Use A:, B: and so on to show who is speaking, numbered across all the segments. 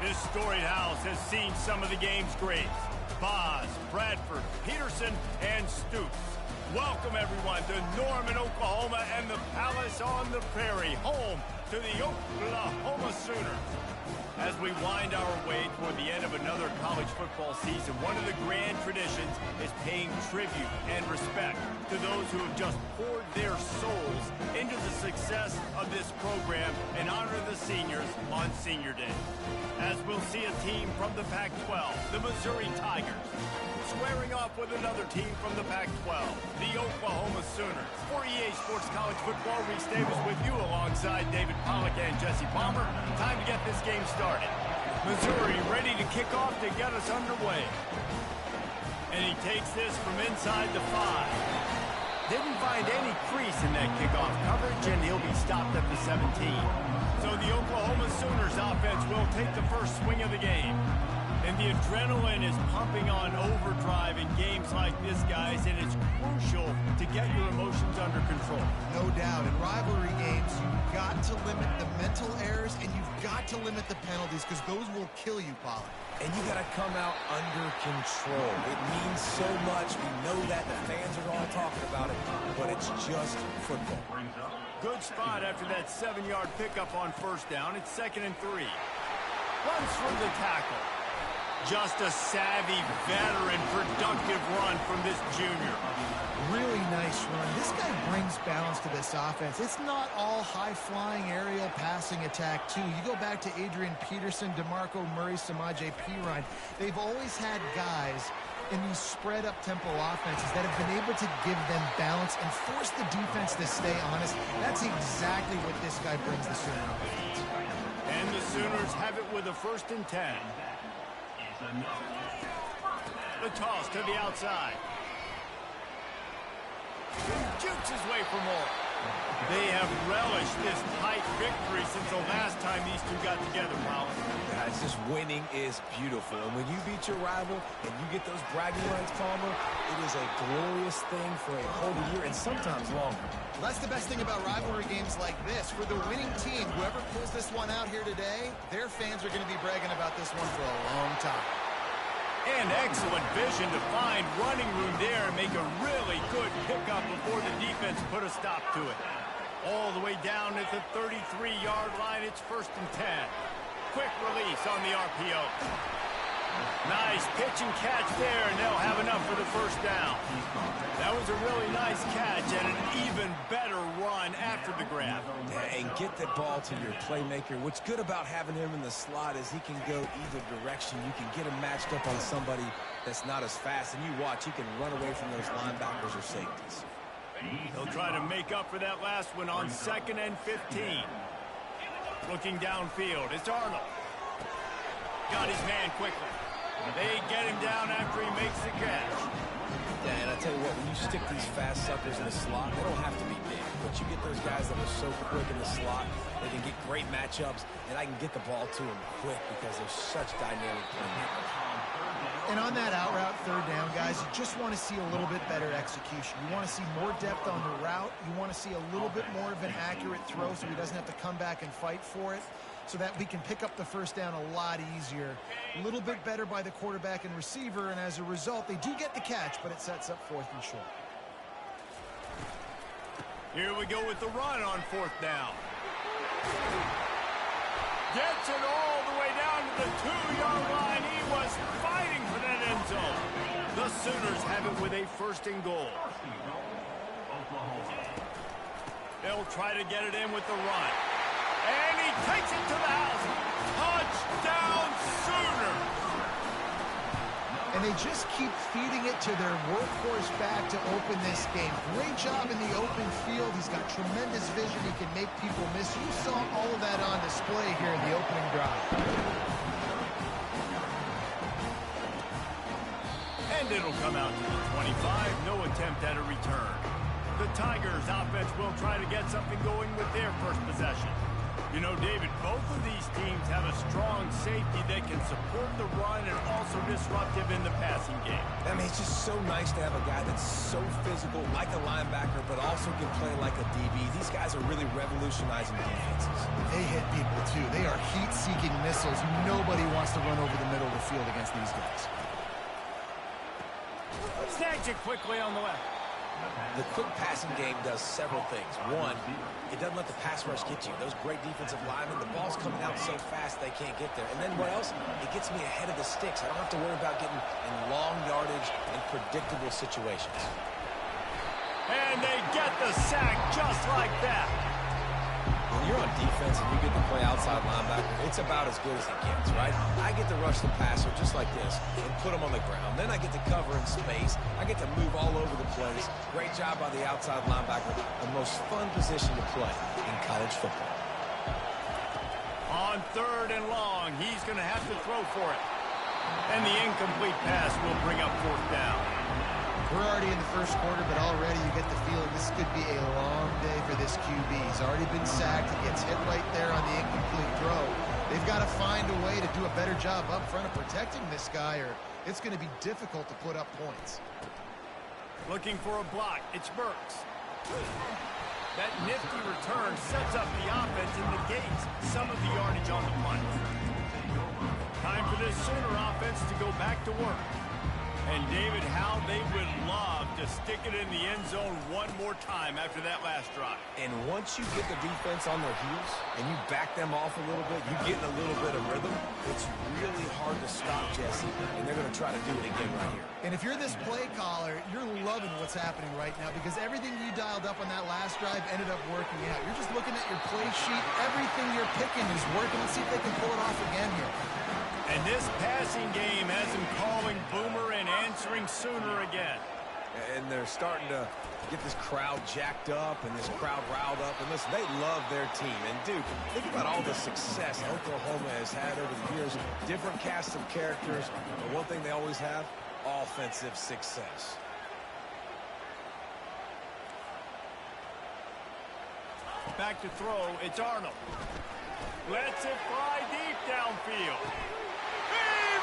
A: This storied house has seen some of the game's greats. Boz, Bradford, Peterson, and Stoops. Welcome, everyone, to Norman, Oklahoma, and the Palace on the Prairie, home to the Oklahoma Sooners. As we wind our way toward the end of another college football season, one of the grand traditions is paying tribute and respect to those who have just poured their souls into the success of this program and honor the seniors on Senior Day. As we'll see a team from the Pac-12, the Missouri Tigers, squaring off with another team from the Pac-12, the Oklahoma Sooners. For EA Sports College Football, Reese Davis with you alongside David Pollack and Jesse Palmer. Time to get this game started. Missouri ready to kick off to get us underway. And he takes this from inside the 5. Didn't find any crease in that kickoff coverage, and he'll be stopped at the 17. So the Oklahoma Sooners offense will take the first swing of the game. And the adrenaline is pumping on overdrive in games like this, guys, and it's crucial to get your emotions under control.
B: No doubt. In rivalry games, you've got to limit the mental errors, and you've got to limit the penalties, because those will kill you, Pollard.
C: And you got to come out under control. It means so much. We know that. The fans are all talking about it, but it's just football.
A: Good spot after that 7-yard pickup on first down. It's 2nd and 3. Runs through the tackle. Just a savvy, veteran, productive run from this junior.
B: Really nice run. This guy brings balance to this offense. It's not all high-flying aerial passing attack, too. You go back to Adrian Peterson, DeMarco Murray, Samaje Perine. They've always had guys in these spread-up tempo offenses that have been able to give them balance and force the defense to stay honest. That's exactly what this guy brings the Sooner offense.
A: And the Sooners have it with a 1st and 10. The toss to the outside. Jukes his way for more. They have relished this tight victory since the last time these two got together, Powell.
C: Guys, this winning is beautiful. And when you beat your rival and you get those bragging rights, Palmer, it is a glorious thing for a whole year and sometimes longer.
B: Well, that's the best thing about rivalry games like this. For the winning team, whoever pulls this one out here today, their fans are going to be bragging about this one for a long time.
A: And excellent vision to find running room there and make a really good pickup before the defense put a stop to it. All the way down at the 33-yard line, it's 1st and 10. Quick release on the RPO. Nice pitch and catch there, and they'll have enough for the 1st down. That was a really nice catch and an even better run after the grab.
C: Yeah, and get the ball to your playmaker. What's good about having him in the slot is he can go either direction. You can get him matched up on somebody that's not as fast, and you watch, he can run away from those linebackers or safeties.
A: He'll try to make up for that last one on 2nd and 15. Looking downfield, it's Arnold. Got his man quickly. They get him down after he makes the catch.
C: Yeah, and I tell you what, when you stick these fast suckers in the slot, they don't have to be big. But you get those guys that are so quick in the slot, they can get great matchups, and I can get the ball to them quick because they're such dynamic playmakers.
B: And on that out route 3rd down, guys, you just want to see a little bit better execution. You want to see more depth on the route. You want to see a little bit more of an accurate throw so he doesn't have to come back and fight for it, so that we can pick up the 1st down a lot easier. A little bit better by the quarterback and receiver, and as a result, they do get the catch, but it sets up 4th and short.
A: Here we go with the run on 4th down. Gets it all the way down to the 2-yard line. He was fighting for that end zone. The Sooners have it with a 1st and goal. They'll try to get it in with the run. And he takes it to the house. Touchdown, Sooners!
B: And they just keep feeding it to their workhorse back to open this game. Great job in the open field. He's got tremendous vision. He can make people miss. You saw all of that on display here in the opening drive.
A: And it'll come out to the 25. No attempt at a return. The Tigers offense will try to get something going with their first possession. You know, David, both of these teams have a strong safety that can support the run and also disruptive in the passing game.
C: I mean, it's just so nice to have a guy that's so physical, like a linebacker, but also can play like a DB. These guys are really revolutionizing defenses.
B: They hit people, too. They are heat-seeking missiles. Nobody wants to run over the middle of the field against these guys.
A: Snatch it quickly on the left.
C: The quick passing game does several things. One, it doesn't let the pass rush get you. Those great defensive linemen, the ball's coming out so fast they can't get there. And then what else? It gets me ahead of the sticks. I don't have to worry about getting in long yardage and predictable situations.
A: And they get the sack just like that.
C: When you're on defense and you get to play outside linebacker, it's about as good as it gets, right? I get to rush the passer just like this and put him on the ground. Then I get to cover in space. I get to move all over the place. Great job by the outside linebacker. The most fun position to play in college football.
A: On 3rd and long, he's going to have to throw for it. And the incomplete pass will bring up 4th down.
B: We're already in the first quarter, but already you get the feeling this could be a long day for this QB. He's already been sacked. He gets hit right there on the incomplete throw. They've got to find a way to do a better job up front of protecting this guy, or it's going to be difficult to put up points.
A: Looking for a block. It's Burks. That nifty return sets up the offense and negates some of the yardage on the punt. Time for this Sooner offense to go back to work. And, David, how they would love to stick it in the end zone one more time after that last drive.
C: And once you get the defense on their heels and you back them off a little bit, you get in a little bit of rhythm, it's really hard to stop Jesse, and they're going to try to do it again right here.
B: And if you're this play caller, you're loving what's happening right now because everything you dialed up on that last drive ended up working out. You're just looking at your play sheet. Everything you're picking is working. Let's see if they can pull it off again here.
A: And this passing game has him calling Boomer and answering Sooner again.
C: And they're starting to get this crowd jacked up and this crowd riled up. And listen, they love their team. And, dude, think about all the success Oklahoma has had over the years. Different casts of characters. But one thing they always have, offensive success.
A: Back to throw. It's Arnold. Lets it fly deep downfield.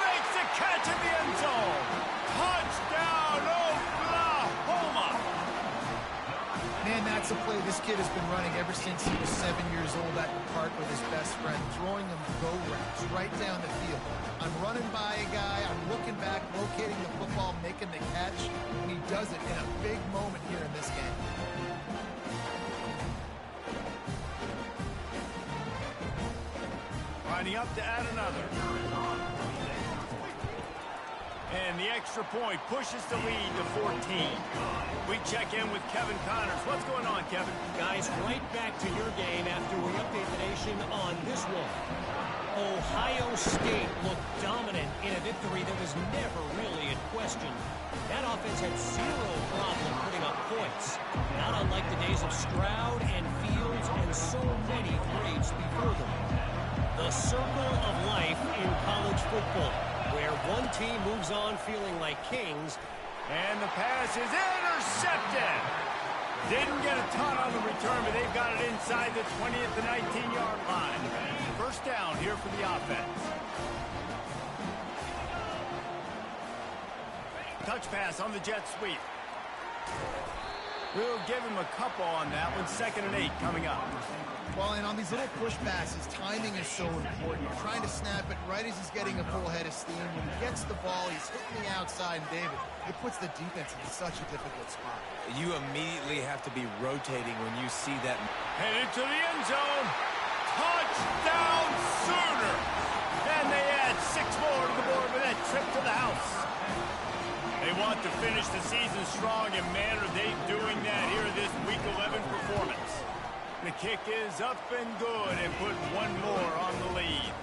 A: Makes a catch in the end zone. Touchdown, Oklahoma.
B: Man, that's a play this kid has been running ever since he was 7 years old at the park with his best friend, throwing him go routes right down the field. I'm running by a guy, I'm looking back, locating the football, making the catch, and he does it in a big moment here in this game.
A: Lining up to add another. And the extra point pushes the lead to 14. We check in with Kevin Connors. What's going on, Kevin?
D: Guys, right back to your game after we update the nation on this one. Ohio State looked dominant in a victory that was never really in question. That offense had zero problem putting up points. Not unlike the days of Stroud and Fields and so many greats before them. The circle of life in college football, where one team moves on feeling like kings.
A: And the pass is intercepted. Didn't get a ton on the return, but they've got it inside the 20 at the 19-yard line. First down here for the offense. Touch pass on the jet sweep. We'll give him a couple on that one. 2nd and 8 coming up.
B: Well, and on these little push passes, timing is so important. You're trying to snap it right as he's getting a full head of steam. When he gets the ball, he's hitting the outside, and David, it puts the defense in such a difficult spot.
C: You immediately have to be rotating when you see that.
A: Headed to the end zone. Touchdown Sooner. And they add 6 more to the board with that trip to the house. They want to finish the season strong, and man, are they doing that here this Week 11 performance. The kick is up and good and put one more on the lead.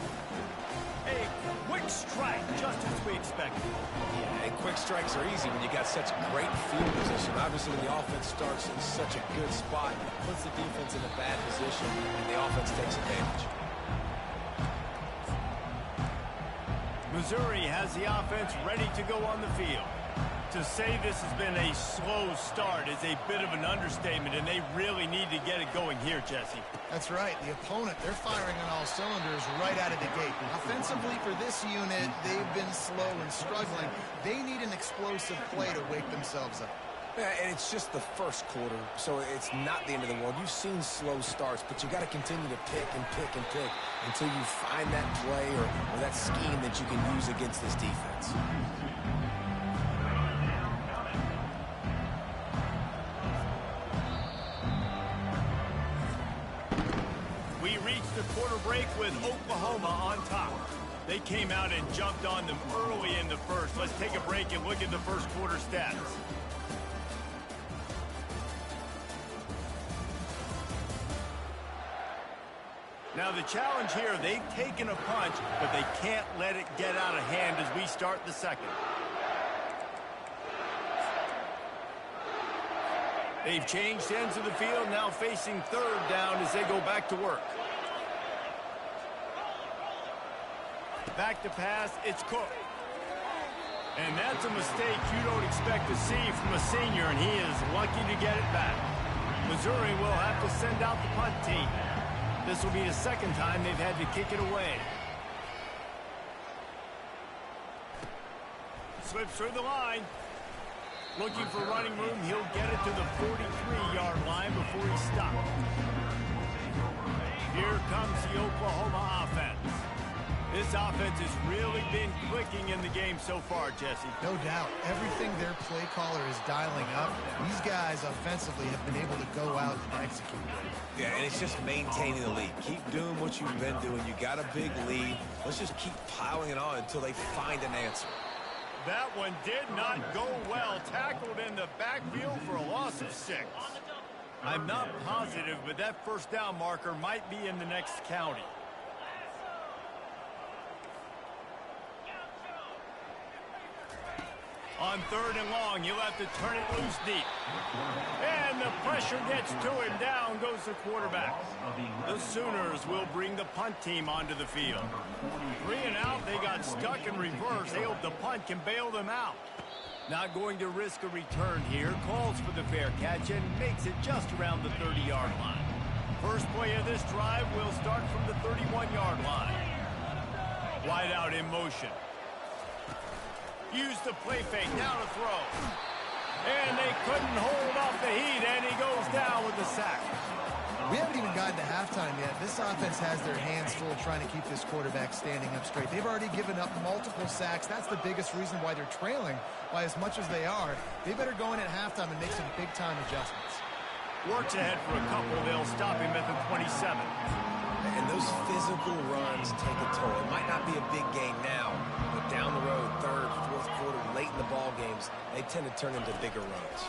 A: A quick strike, just as we expected.
C: Yeah, and quick strikes are easy when you got such great field position. Obviously, when the offense starts in such a good spot, puts the defense in a bad position, and the offense takes advantage.
A: Missouri has the offense ready to go on the field. To say this has been a slow start is a bit of an understatement, and they really need to get it going here, Jesse.
B: That's right. The opponent, they're firing on all cylinders right out of the gate. Offensively for this unit, they've been slow and struggling. They need an explosive play to wake themselves up.
C: Yeah, and it's just the first quarter, so it's not the end of the world. You've seen slow starts, but you got to continue to pick and pick and pick until you find that play or that scheme that you can use against this defense.
A: We reached the quarter break with Oklahoma on top. They came out and jumped on them early in the first. Let's take a break and look at the first quarter stats. Now the challenge here, they've taken a punch, but they can't let it get out of hand as we start the second. They've changed ends of the field, now facing third down as they go back to work. Back to pass, it's Cook. And that's a mistake you don't expect to see from a senior, and he is lucky to get it back. Missouri will have to send out the punt team. This will be the second time they've had to kick it away. Slips through the line. Looking for running room, he'll get it to the 43-yard line before he stops. Here comes the Oklahoma offense. This offense has really been clicking in the game so far, Jesse.
B: No doubt. Everything their play caller is dialing up, these guys offensively have been able to go out and execute.
C: Yeah, and it's just maintaining the lead. Keep doing what you've been doing. You got a big lead. Let's just keep piling it on until they find an answer.
A: That one did not go well. Tackled in the backfield for a loss of 6. I'm not positive, but that first down marker might be in the next county. On third and long, he'll have to turn it loose deep. And the pressure gets to him. Down goes the quarterback. The Sooners will bring the punt team onto the field. 3 and out, they got stuck in reverse. They hope the punt can bail them out. Not going to risk a return here. Calls for the fair catch and makes it just around the 30-yard line. First play of this drive will start from the 31-yard line. Wide out in motion. Use the play fake, now to throw. And they couldn't hold off the heat, and he goes down with the sack.
B: We haven't even gotten to halftime yet. This offense has their hands full trying to keep this quarterback standing up straight. They've already given up multiple sacks. That's the biggest reason why they're trailing by as much as they are. They better go in at halftime and make some big-time adjustments.
A: Works ahead for a couple. They'll stop him at the 27.
C: And those physical runs take a toll. It might not be a big game now, but down the road, third, fourth quarter, late in the ball games, they tend to turn into bigger runs.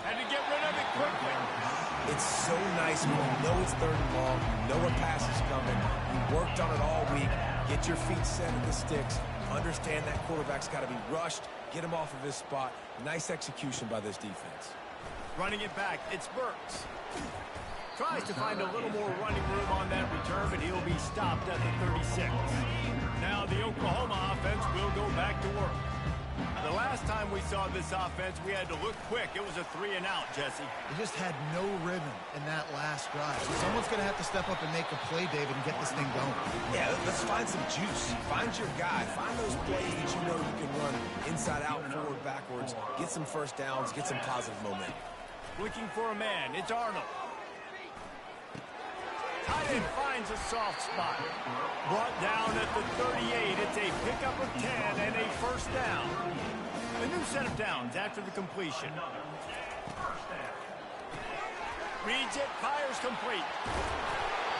A: Had to get rid of it quickly.
C: It's so nice when you know it's third and long, you know a pass is coming, you worked on it all week, get your feet set at the sticks, understand that quarterback's got to be rushed, get him off of his spot. Nice execution by this defense.
A: Running it back, it's Burks. Tries to find a little more running room on that return, but he'll be stopped at the 36. Now the Oklahoma offense will go back to work. The last time we saw this offense, we had to look quick. It was a 3 and out, Jesse.
B: They just had no rhythm in that last drive. So someone's going to have to step up and make a play, David, and get this thing going.
C: Yeah, let's find some juice. Find your guy. Find those plays that you know you can run inside out, forward, backwards. Get some first downs. Get some positive momentum.
A: Looking for a man. It's Arnold. Tight end finds a soft spot. Brought down at the 38. It's a pickup of 10 and a first down. A new set of downs after the completion. Reads it, fires complete.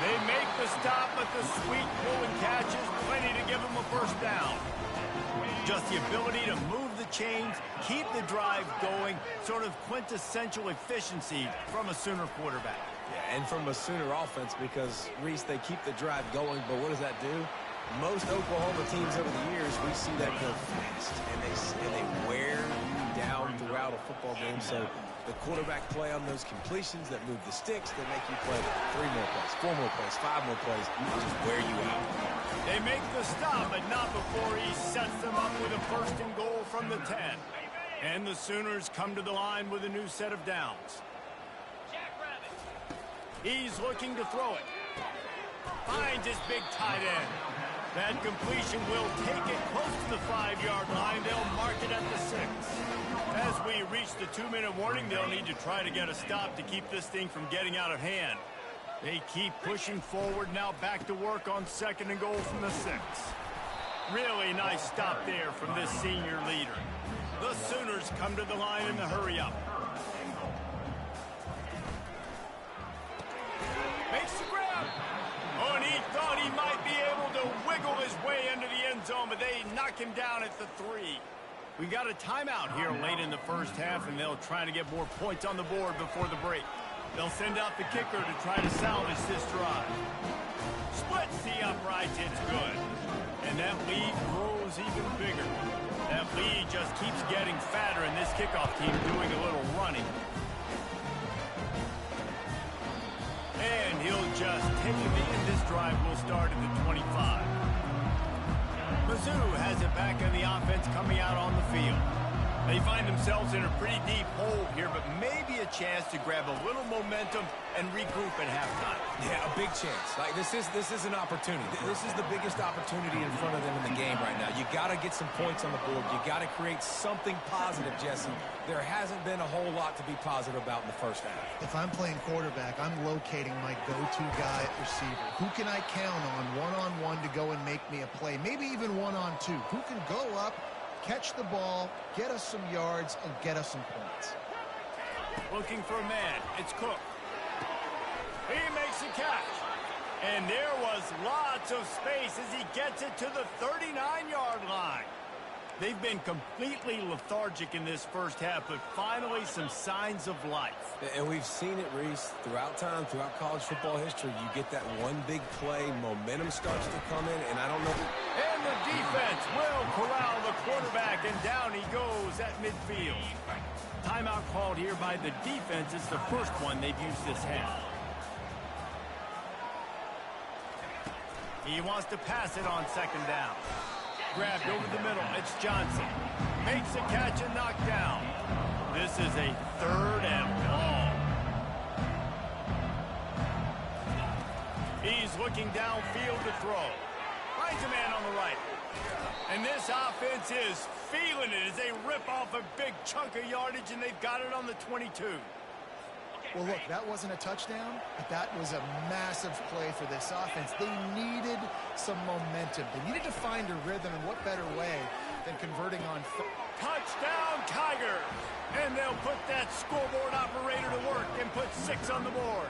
A: They make the stop, but the sweet pull and catch is plenty to give them a first down. Just the ability to move the chains, keep the drive going, sort of quintessential efficiency from a Sooner quarterback.
C: Yeah, and from a Sooner offense, because, Reese, they keep the drive going, but what does that do? Most Oklahoma teams over the years, we see that go fast, and they wear you down throughout a football game. So the quarterback play on those completions that move the sticks, that make you play 3 more plays, 4 more plays, 5 more plays, they just wear you out.
A: They make the stop, but not before he sets them up with a first and goal from the 10. And the Sooners come to the line with a new set of downs. He's looking to throw it. Finds his big tight end. That completion will take it close to the 5-yard line. They'll mark it at the 6. As we reach the 2-minute warning, they'll need to try to get a stop to keep this thing from getting out of hand. They keep pushing forward, now back to work on 2nd and goal from the 6. Really nice stop there from this senior leader. The Sooners come to the line in the hurry-up. Makes the grab. Oh, and he thought he might be able to wiggle his way into the end zone, but they knock him down at the 3. We got a timeout here late in the first half, and they'll try to get more points on the board before the break. They'll send out the kicker to try to salvage this drive. Splits the uprights, it's good. And that lead grows even bigger. That lead just keeps getting fatter, and this kickoff team doing a little running. And he'll just take it in. This drive will start at the 25. Mizzou has it back in the offense coming out on the field. They find themselves in a pretty deep hole here, but maybe a chance to grab a little momentum and regroup at halftime.
C: Yeah, a big chance. Like this is an opportunity. This is the biggest opportunity in front of them in the game right now. You got to get some points on the board. You got to create something positive, Jesse. There hasn't been a whole lot to be positive about in the first half.
B: If I'm playing quarterback, I'm locating my go-to guy at receiver. Who can I count on one-on-one to go and make me a play? Maybe even one-on-two. Who can go up, catch the ball, get us some yards, and get us some points?
A: Looking for a man. It's Cook. He makes a catch. And there was lots of space as he gets it to the 39-yard line. They've been completely lethargic in this first half, but finally some signs of life.
C: And we've seen it, Reese, throughout time, throughout college football history. You get that one big play, momentum starts to come in, and I don't know.
A: And the defense will corral the quarterback, and down he goes at midfield. Timeout called here by the defense. It's the first one they've used this half. He wants to pass it on 2nd down. Grabbed over the middle. It's Johnson. Makes a catch and knocked down. This is a 3rd and long. He's looking downfield to throw. Finds a man on the right. And this offense is feeling it as they rip off a big chunk of yardage, and they've got it on the 22.
B: Well, look, that wasn't a touchdown, but that was a massive play for this offense. They needed some momentum. They needed to find a rhythm, and what better way than converting on...
A: Touchdown, Tiger! And they'll put that scoreboard operator to work and put 6 on the board.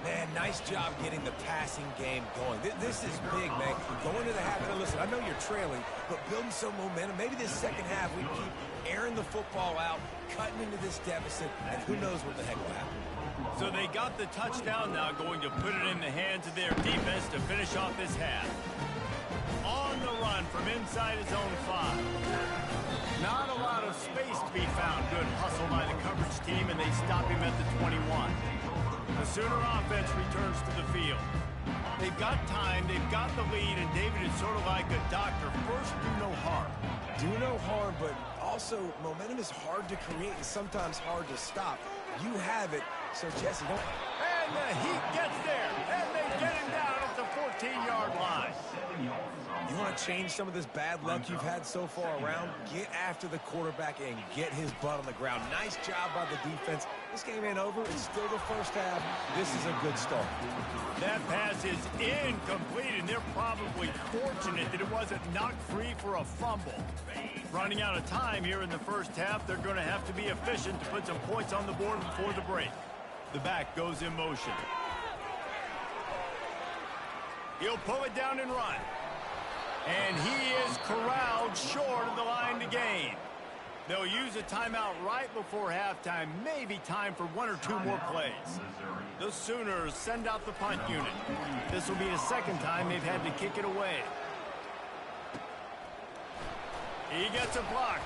C: Man, nice job getting the passing game going. This is big, man. Going to the half, and listen, I know you're trailing, but building some momentum. Maybe this second half we keep airing the football out, cutting into this deficit, and who knows what the heck will happen.
A: So they got the touchdown now, going to put it in the hands of their defense to finish off this half. On the run from inside his own 5. Not a lot of space to be found. Good hustle by the coverage team, and they stop him at the 21. The Sooner offense returns to the field. They've got time, they've got the lead, and David is sort of like a doctor. First, do no harm.
C: Do no harm, but also momentum is hard to create and sometimes hard to stop. You have it, so Jesse, don't...
A: And the Heat gets there, and they get him down at the 14-yard line.
C: You want to change some of this bad luck you've had so far around? Get after the quarterback and get his butt on the ground. Nice job by the defense. This game ain't over. It's still the first half. This is a good start.
A: That pass is incomplete, and they're probably fortunate that it wasn't knocked free for a fumble. Running out of time here in the first half, they're going to have to be efficient to put some points on the board before the break. The back goes in motion. He'll pull it down and run. And he is corralled short of the line to gain. They'll use a timeout right before halftime. Maybe time for 1 or 2 more plays. The Sooners send out the punt unit. This will be the second time they've had to kick it away. He gets a block.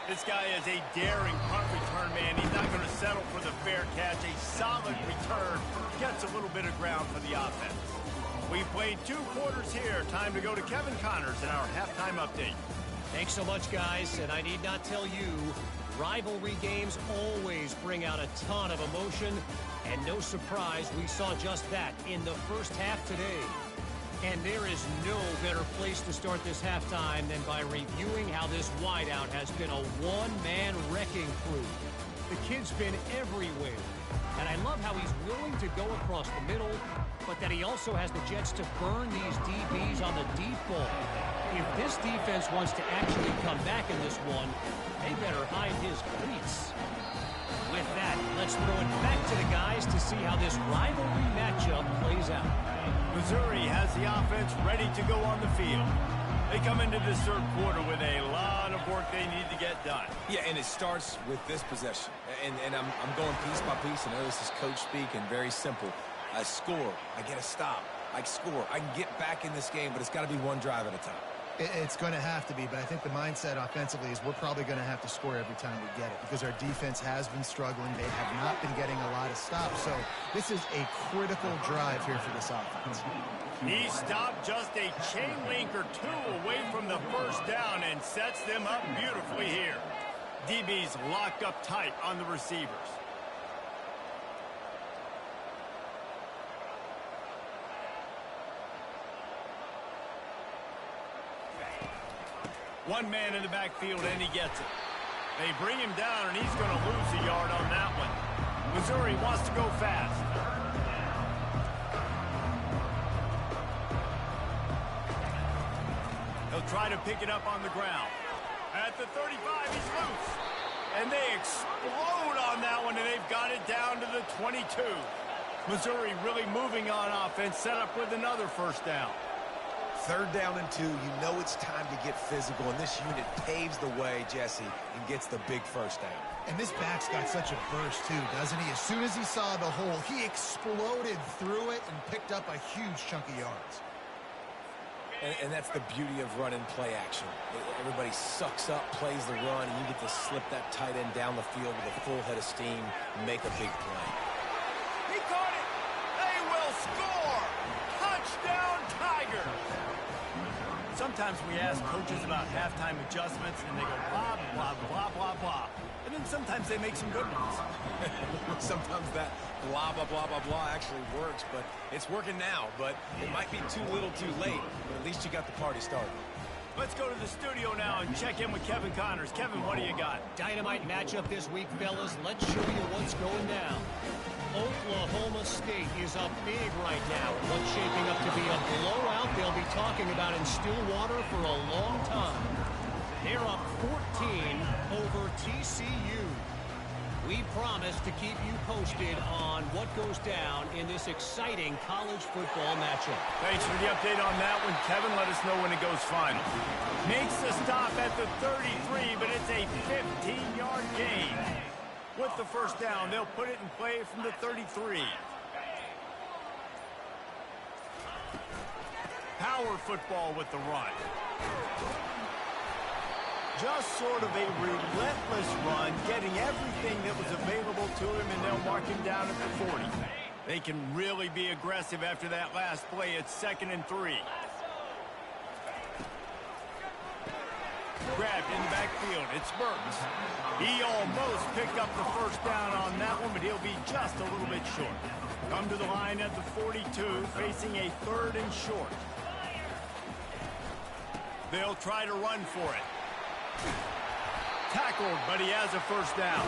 A: This guy is a daring punt return man. He's not going to settle for the fair catch. A solid return. Gets a little bit of ground for the offense. We played 2 quarters here. Time to go to Kevin Connors in our halftime update.
D: Thanks so much, guys. And I need not tell you, rivalry games always bring out a ton of emotion. And no surprise, we saw just that in the first half today. And there is no better place to start this halftime than by reviewing how this wideout has been a one-man wrecking crew. The kid's been everywhere. And I love how he's willing to go across the middle, but that he also has the jets to burn these DBs on the deep ball. If this defense wants to actually come back in this one, they better hide his cleats. With that, let's throw it back to the guys to see how this rivalry matchup plays out.
A: Missouri has the offense ready to go on the field. They come into this third quarter with a lot of work they need to get done.
C: Yeah, and it starts with this possession. And I'm going piece by piece. I know this is coach speak and very simple. I score. I get a stop. I score. I can get back in this game, but it's got to be one drive at a time.
B: It's going to have to be, but I think the mindset offensively is we're probably going to have to score every time we get it because our defense has been struggling. They have not been getting a lot of stops, so this is a critical drive here for this offense.
A: He stopped just a chain link or two away from the first down and sets them up beautifully here. DB's locked up tight on the receivers. One man in the backfield, and he gets it. They bring him down, and he's going to lose a yard on that one. Missouri wants to go fast. He'll try to pick it up on the ground. At the 35, he's loose. And they explode on that one, and they've got it down to the 22. Missouri really moving on offense, set up with another first down.
C: Third down and 2, you know it's time to get physical, and this unit paves the way, Jesse, and gets the big first down.
B: And this back's got such a burst, too, doesn't he? As soon as he saw the hole, he exploded through it and picked up a huge chunk of yards.
C: And that's the beauty of run and play action. Everybody sucks up, plays the run, and you get to slip that tight end down the field with a full head of steam and make a big play.
A: He caught it! They will score! Touchdown, Tigers! Sometimes we ask coaches about halftime adjustments, and they go blah, blah, blah, blah, blah. And then sometimes they make some good ones.
C: Sometimes that blah, blah, blah, blah, blah actually works, but it's working now. But it might be too little too late, but at least you got the party started.
A: Let's go to the studio now and check in with Kevin Connors. Kevin, what do you got?
D: Dynamite matchup this week, fellas. Let's show you what's going down. Oklahoma State is up big right now. What's shaping up to be a blowout they'll be talking about in Stillwater for a long time. They're up 14 over TCU. We promise to keep you posted on what goes down in this exciting college football matchup.
A: Thanks for the update on that one, Kevin. Let us know when it goes final. Makes the stop at the 33, but it's a 15-yard gain. With the first down, they'll put it in play from the 33. Power football with the run. Just sort of a relentless run, getting everything that was available to him, and they'll mark him down at the 40. They can really be aggressive after that last play. It's 2nd and 3. Grabbed in the backfield. It's Burks. He almost picked up the first down on that one, but he'll be just a little bit short. Come to the line at the 42, facing a 3rd and short. They'll try to run for it. Tackled, but he has a first down.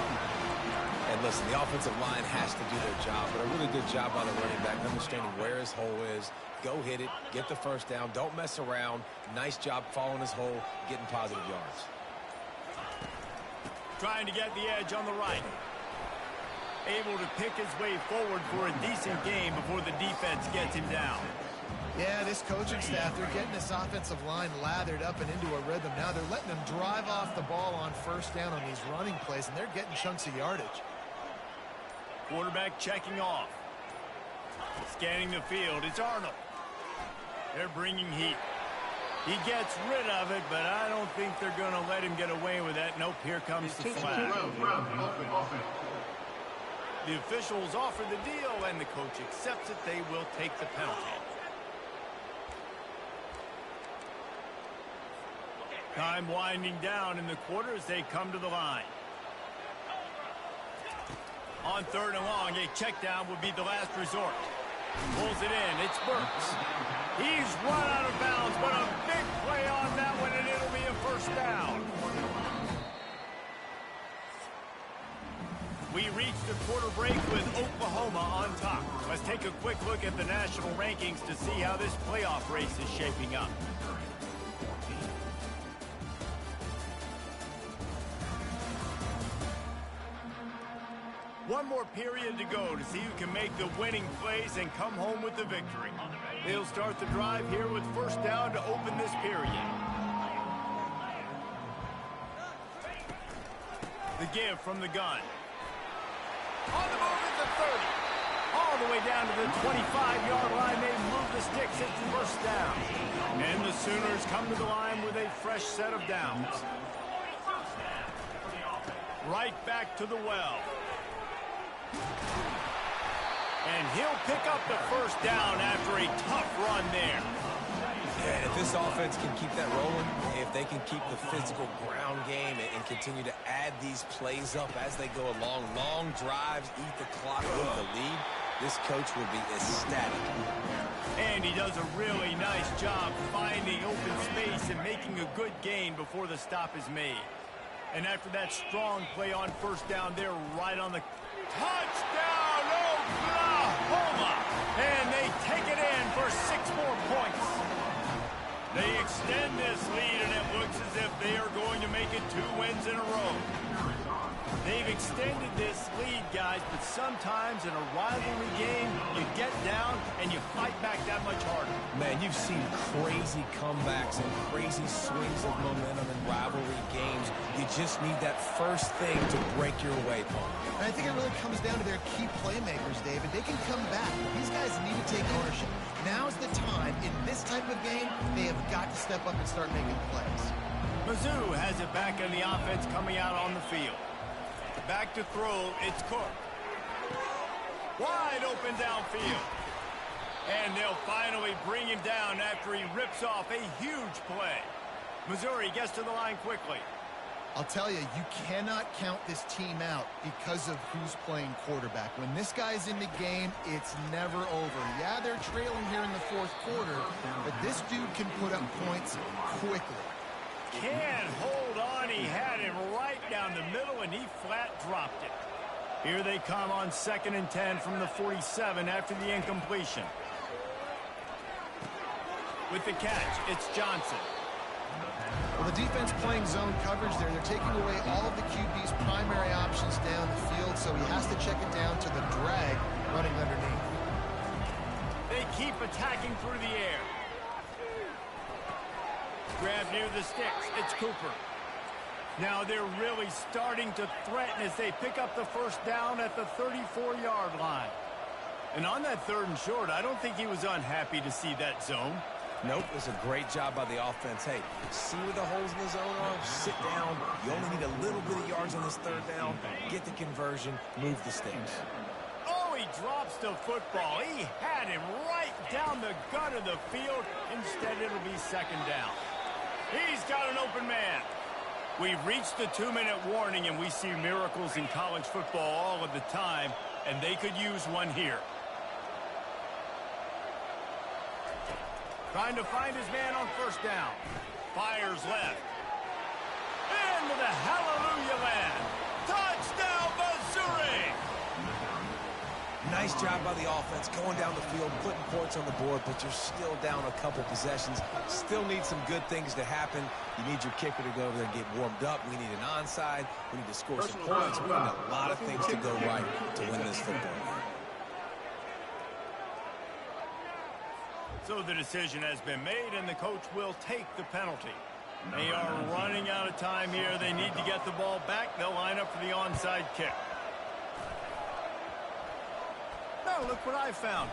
C: And listen, the offensive line has to do their job, but a really good job by the running back, understanding where his hole is. Go hit it, get the first down, don't mess around. Nice job following his hole, getting positive yards.
A: Trying to get the edge on the right. Able to pick his way forward for a decent game before the defense gets him down.
B: Yeah, this coaching staff, they're getting this offensive line lathered up and into a rhythm. Now they're letting them drive off the ball on first down on these running plays, and they're getting chunks of yardage.
A: Quarterback checking off. Scanning the field. It's Arnold. They're bringing heat. He gets rid of it, but I don't think they're going to let him get away with that. Nope, here comes the flag. The officials offer the deal, and the coach accepts it. They will take the penalty. Time winding down in the quarter as they come to the line. On 3rd and long, a check down would be the last resort. Pulls it in. It's Burks. He's run out of bounds, but a big play on that one, and it'll be a first down. We reach the quarter break with Oklahoma on top. Let's take a quick look at the national rankings to see how this playoff race is shaping up. One more period to go to see who can make the winning plays and come home with the victory. They'll start the drive here with first down to open this period. The give from the gun. On the move at the 30. All the way down to the 25-yard line. They move the sticks. It's first down. And the Sooners come to the line with a fresh set of downs. Right back to the well. And he'll pick up the first down after a tough run there.
C: And if this offense can keep that rolling, if they can keep the physical ground game and continue to add these plays up as they go along, long drives, eat the clock with the lead, this coach will be ecstatic.
A: And he does a really nice job finding open space and making a good gain before the stop is made. And after that strong play on first down, they're right on the touchdown, Oklahoma! And they take it in for 6 more points. They extend this lead, and it looks as if they are going to make it 2 wins in a row. They've extended this lead, guys, but sometimes in a rivalry game, you get down and you fight back that much harder.
C: Man, you've seen crazy comebacks and crazy swings of momentum in rivalry games. You just need that first thing to break your way, Paul.
B: And I think it really comes down to their key playmakers, David. They can come back. These guys need to take ownership. Now's the time. In this type of game, they have got to step up and start making plays.
A: Mizzou has it back in the offense coming out on the field. Back to throw, it's Cook. Wide open downfield. And they'll finally bring him down after he rips off a huge play. Missouri gets to the line quickly.
B: I'll tell you, you cannot count this team out because of who's playing quarterback. When this guy's in the game, it's never over. Yeah, they're trailing here in the 4th quarter, but this dude can put up points quickly.
A: Can't hold on. He had him right down the middle, and he flat dropped it. Here they come on 2nd and 10 from the 47 after the incompletion. With the catch, it's Johnson.
B: Well, the defense playing zone coverage there. They're taking away all of the QB's primary options down the field, so he has to check it down to the drag running underneath.
A: They keep attacking through the air. Grab near the sticks. It's Cooper. Now they're really starting to threaten as they pick up the first down at the 34-yard line. And on that 3rd and short, I don't think he was unhappy to see that zone.
C: Nope, it was a great job by the offense. Hey, see where the holes in the zone are? Sit down. You only need a little bit of yards on this 3rd down. Get the conversion. Move the sticks.
A: Oh, he drops the football. He had him right down the gut of the field. Instead, it'll be 2nd down. He's got an open man. We've reached the 2-minute warning, and we see miracles in college football all of the time, and they could use one here. Trying to find his man on first down. Fires left. Into the hallelujah land. Touchdown, Missouri!
C: Nice job by the offense going down the field, putting points on the board, but you're still down a couple possessions. Still need some good things to happen. You need your kicker to go over there and get warmed up. We need an onside. We need to score some points. We need a lot of things to go right to win this football game.
A: So the decision has been made, and the coach will take the penalty. They are running out of time here. They need to get the ball back. They'll line up for the onside kick. Now look what I found.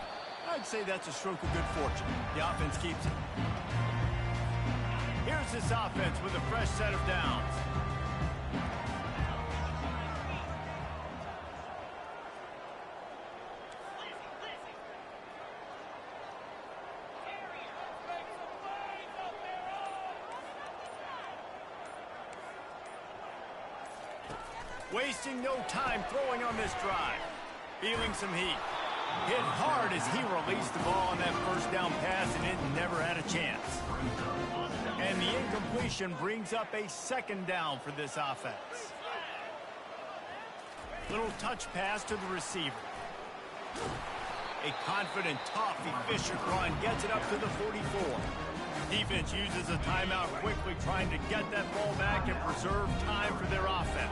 A: I'd say that's a stroke of good fortune. The offense keeps it. Here's this offense with a fresh set of downs. Wasting no time throwing on this drive. Feeling some heat. Hit hard as he released the ball on that first down pass, and it never had a chance. And the incompletion brings up a second down for this offense. Little touch pass to the receiver. A confident, tough, efficient run gets it up to the 44. Defense uses a timeout quickly, trying to get that ball back and preserve time for their offense.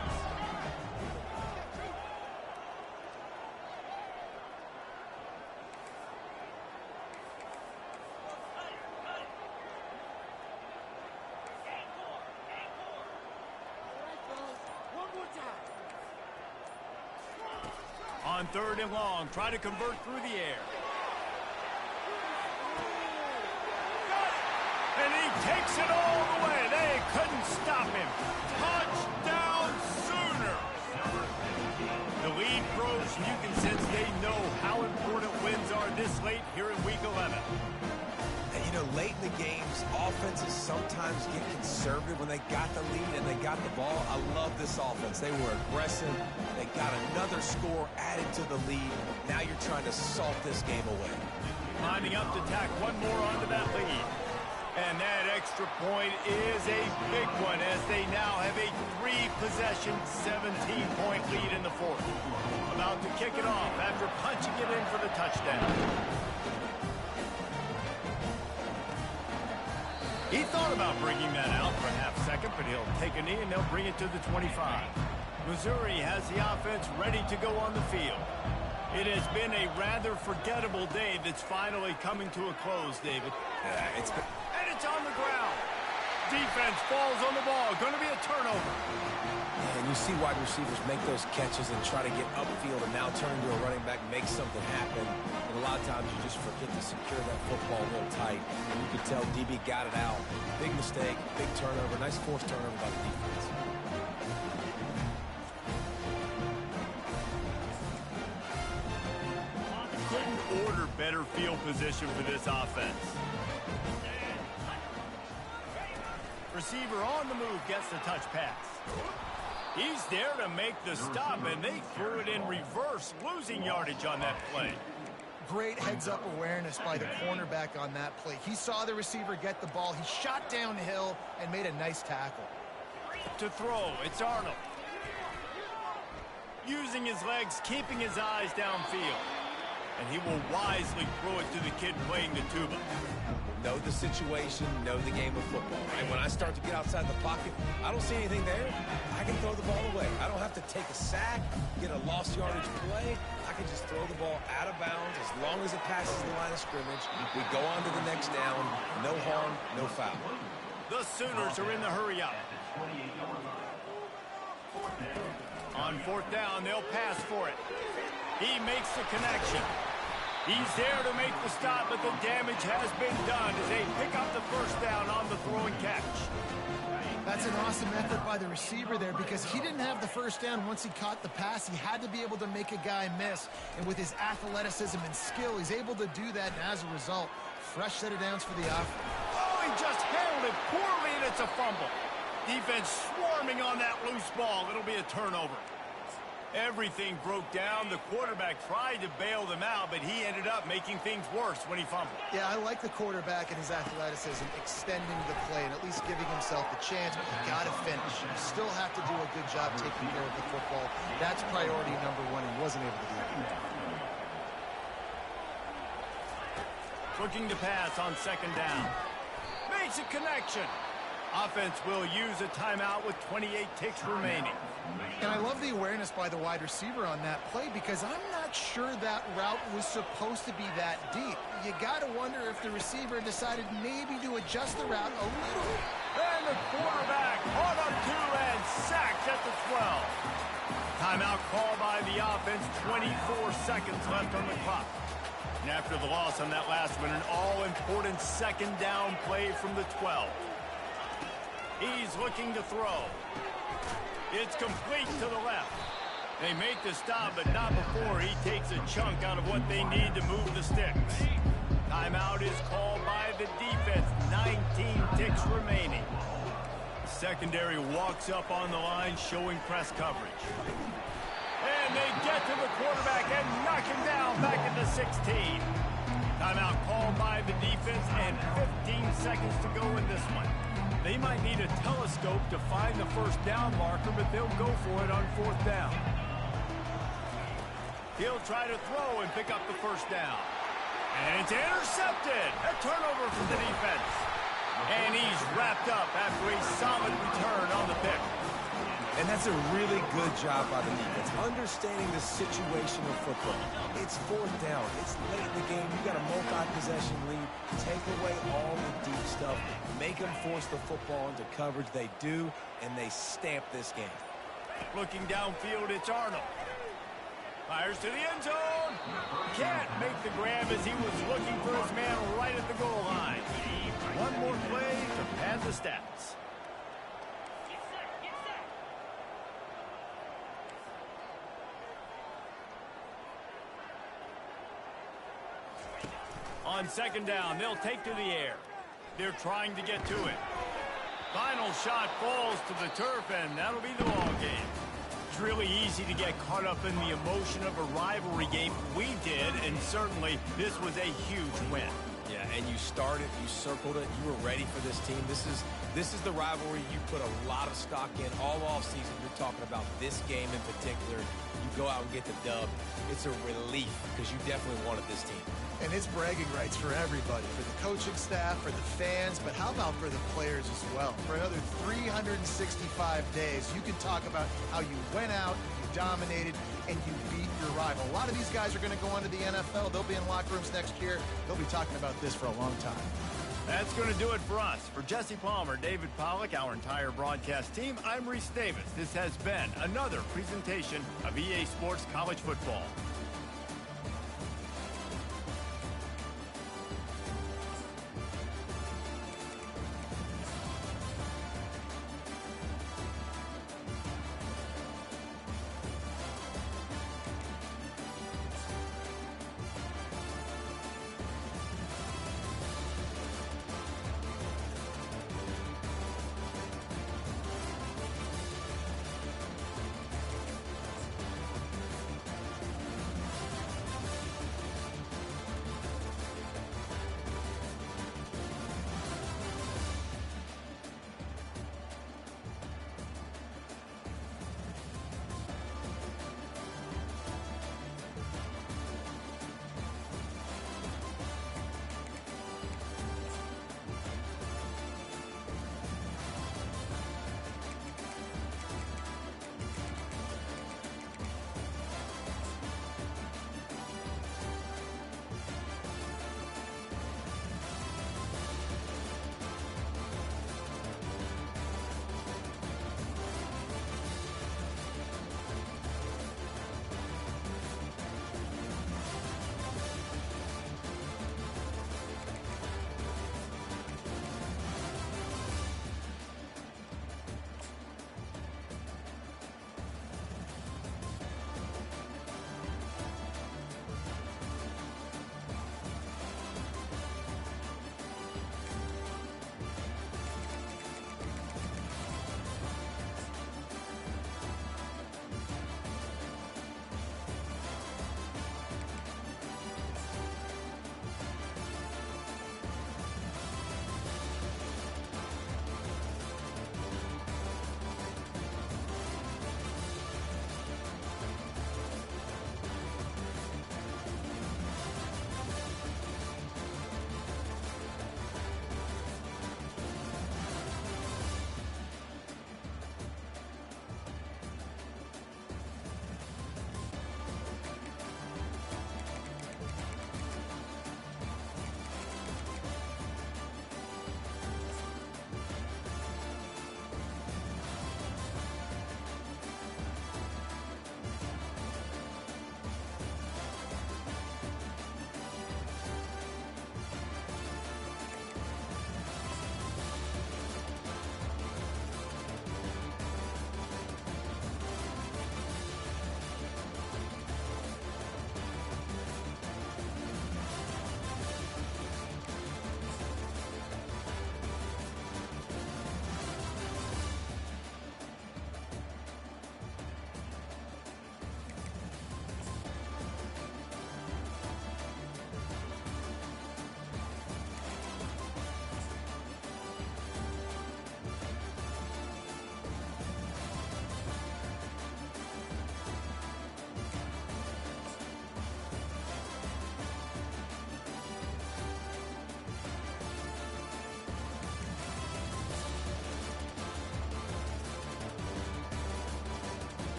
A: On 3rd and long, try to convert through the air. And he takes it all the way. They couldn't stop him. Touchdown Sooners! The lead grows, and you can sense they know how important wins are this late here in Week 11.
C: And you know, late in the games, offenses sometimes get conservative when they got the lead and they got the ball. I love this offense. They were aggressive. They got another score added to the lead. Now you're trying to salt this game away.
A: Lining up to tack one more onto that lead. And that extra point is a big one, as they now have a 3-possession, 17-point lead in the 4th. About to kick it off after punching it in for the touchdown. He thought about bringing that out for a half-second, but he'll take a knee and they'll bring it to the 25. Missouri has the offense ready to go on the field. It has been a rather forgettable day that's finally coming to a close, David. And it's on the ground. Defense falls on the ball. Going to be a turnover.
C: And you see wide receivers make those catches and try to get upfield and now turn into a running back, make something happen. And a lot of times you just forget to secure that football real tight. And you can tell DB got it out. Big mistake, big turnover, nice forced turnover by the defense.
A: Couldn't order better field position for this offense. Receiver on the move gets the touch pass. He's there to make the stop, and they threw it in reverse, losing yardage on that play.
B: Great heads-up awareness by the cornerback on that play. He saw the receiver get the ball. He shot downhill and made a nice tackle.
A: To throw, it's Arnold. Using his legs, keeping his eyes downfield. And he will wisely throw it to the kid playing the tuba.
C: Know the situation, know the game of football. And when I start to get outside the pocket, I don't see anything there. I can throw the ball away. I don't have to take a sack, get a lost yardage play. I can just throw the ball out of bounds as long as it passes the line of scrimmage. We go on to the next down. No harm, no foul.
A: The Sooners are in the hurry up. On 4th down, they'll pass for it. He makes the connection. He's there to make the stop, but the damage has been done as they pick up the first down on the throwing catch.
B: That's an awesome effort by the receiver there, because he didn't have the first down once he caught the pass. He had to be able to make a guy miss. And with his athleticism and skill, he's able to do that. And as a result, fresh set of downs for the offense.
A: Oh, he just handled it poorly, and it's a fumble. Defense swarming on that loose ball. It'll be a turnover. Everything broke down. The quarterback tried to bail them out, but he ended up making things worse when he fumbled.
B: Yeah, I like the quarterback and his athleticism, extending the play and at least giving himself the chance, but you got to finish. You still have to do a good job taking care of the football. That's priority number one. He wasn't able to do that.
A: Looking to pass on 2nd down. Makes a connection. Offense will use a timeout with 28 ticks remaining.
B: And I love the awareness by the wide receiver on that play, because I'm not sure that route was supposed to be that deep. You got to wonder if the receiver decided maybe to adjust the route a little.
A: And the quarterback caught up to and sacked at the 12. Timeout call by the offense, 24 seconds left on the clock. And after the loss on that last one, an all-important 2nd down play from the 12. He's looking to throw. It's complete to the left. They make the stop, but not before he takes a chunk out of what they need to move the sticks. Timeout is called by the defense. 19 ticks remaining. secondary walks up on the line, showing press coverage. And they get to the quarterback and knock him down back at the 16. Timeout called by the defense and 15 seconds to go in this one. They might need a telescope to find the first down marker, but they'll go for it on 4th down. He'll try to throw and pick up the first down. And it's intercepted. A turnover for the defense. And he's wrapped up after a solid return on the pick.
C: And that's a really good job by the defense, understanding the situation of football. It's 4th down. It's late in the game. You got a multi-possession lead. Take away all the deep stuff. Make them force the football into coverage. They do, and they stamp this game.
A: Looking downfield, it's Arnold. Fires to the end zone. Can't make the grab as he was looking for his man right at the goal line. One more play to pad the stats. On 2nd down, they'll take to the air. They're trying to get to it. Final shot falls to the turf, and that'll be the ball game. It's really easy to get caught up in the emotion of a rivalry game. We did, and certainly this was a huge win.
C: Yeah, and you started, you circled it, you were ready for this team. This is the rivalry you put a lot of stock in all offseason. You're talking about this game in particular. You go out and get the dub. It's a relief because you definitely wanted this team.
B: And it's bragging rights for everybody, for the coaching staff, for the fans, but how about for the players as well? For another 365 days, you can talk about how you went out, you dominated, and you beat your rival. A lot of these guys are going to go on to the NFL. They'll be in locker rooms next year. They'll be talking about this for a long time.
A: That's going to do it for us. For Jesse Palmer, David Pollack, our entire broadcast team, I'm Reese Davis. This has been another presentation of EA Sports College Football.